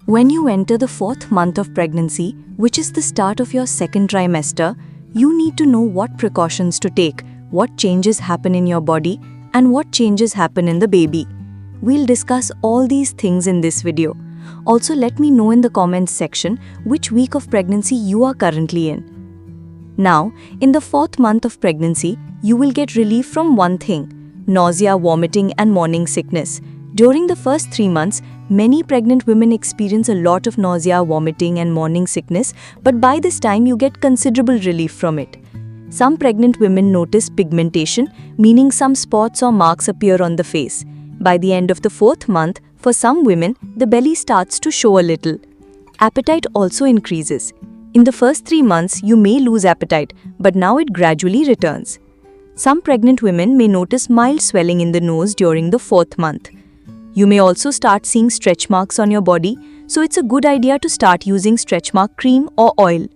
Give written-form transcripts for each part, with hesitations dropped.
When you enter the fourth month of pregnancy, which is the start of your second trimester, you need to know what precautions to take, what changes happen in your body, and what changes happen in the baby. We'll discuss all these things in this video. Also, let me know in the comments section which week of pregnancy you are currently in. Now, in the fourth month of pregnancy, you will get relief from one thing: nausea, vomiting, and morning sickness. During the first 3 months, many pregnant women experience a lot of nausea, vomiting, and morning sickness, but by this time you get considerable relief from it. Some pregnant women notice pigmentation, meaning some spots or marks appear on the face. By the end of the fourth month, for some women, the belly starts to show a little. Appetite also increases. In the first 3 months, you may lose appetite, but now it gradually returns. Some pregnant women may notice mild swelling in the nose during the fourth month. You may also start seeing stretch marks on your body, so it's a good idea to start using stretch mark cream or oil.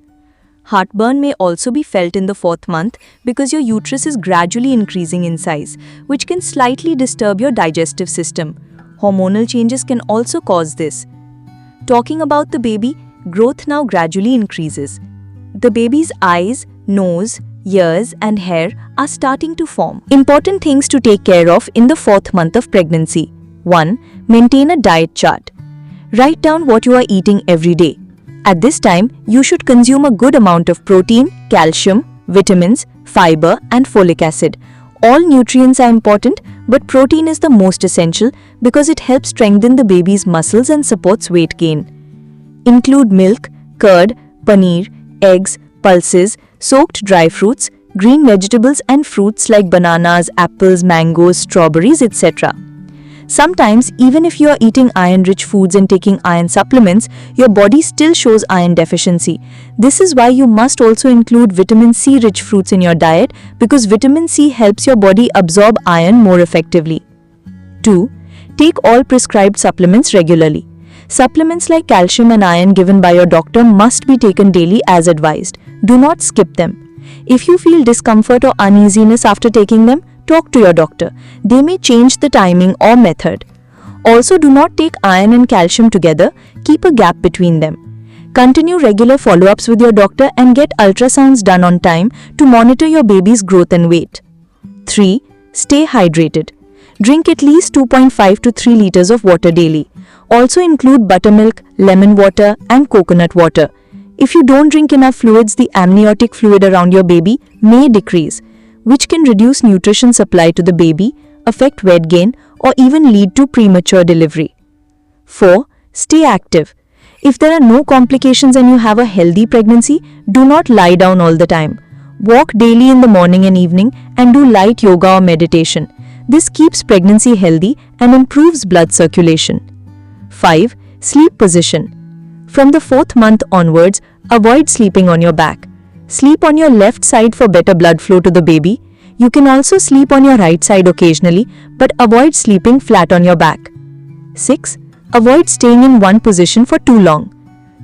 Heartburn may also be felt in the fourth month because your uterus is gradually increasing in size, which can slightly disturb your digestive system. Hormonal changes can also cause this. Talking about the baby, growth now gradually increases. The baby's eyes, nose, ears, and hair are starting to form. Important things to take care of in the fourth month of pregnancy. 1. Maintain a diet chart. Write down what you are eating every day. At this time, you should consume a good amount of protein, calcium, vitamins, fiber, and folic acid. All nutrients are important, but protein is the most essential because it helps strengthen the baby's muscles and supports weight gain. Include milk, curd, paneer, eggs, pulses, soaked dry fruits, green vegetables, and fruits like bananas, apples, mangoes, strawberries, etc. Sometimes, even if you are eating iron-rich foods and taking iron supplements, your body still shows iron deficiency. This is why you must also include vitamin C-rich fruits in your diet because vitamin C helps your body absorb iron more effectively. 2. Take all prescribed supplements regularly. Supplements like calcium and iron given by your doctor must be taken daily as advised. Do not skip them. If you feel discomfort or uneasiness after taking them, talk to your doctor. They may change the timing or method. Also, do not take iron and calcium together. Keep a gap between them. Continue regular follow-ups with your doctor and get ultrasounds done on time to monitor your baby's growth and weight. 3. Stay hydrated. Drink at least 2.5 to 3 liters of water daily. Also include buttermilk, lemon water, and coconut water. If you don't drink enough fluids, the amniotic fluid around your baby may decrease, which can reduce nutrition supply to the baby, affect weight gain, or even lead to premature delivery. 4. Stay active. If there are no complications and you have a healthy pregnancy, do not lie down all the time. Walk daily in the morning and evening and do light yoga or meditation. This keeps pregnancy healthy and improves blood circulation. 5. Sleep position. From the fourth month onwards, avoid sleeping on your back. Sleep on your left side for better blood flow to the baby. You can also sleep on your right side occasionally, but avoid sleeping flat on your back. 6. Avoid staying in one position for too long.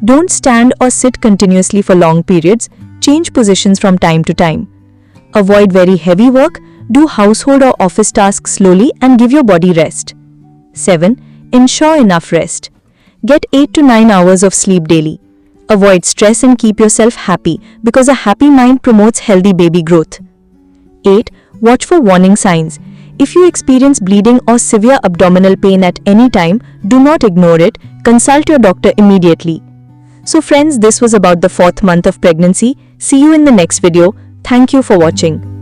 Don't stand or sit continuously for long periods. Change positions from time to time. Avoid very heavy work. Do household or office tasks slowly and give your body rest. 7. Ensure enough rest. Get 8 to 9 hours of sleep daily. Avoid stress and keep yourself happy because a happy mind promotes healthy baby growth. 8. Watch for warning signs. If you experience bleeding or severe abdominal pain at any time, do not ignore it. Consult your doctor immediately. So friends, this was about the fourth month of pregnancy. See you in the next video. Thank you for watching.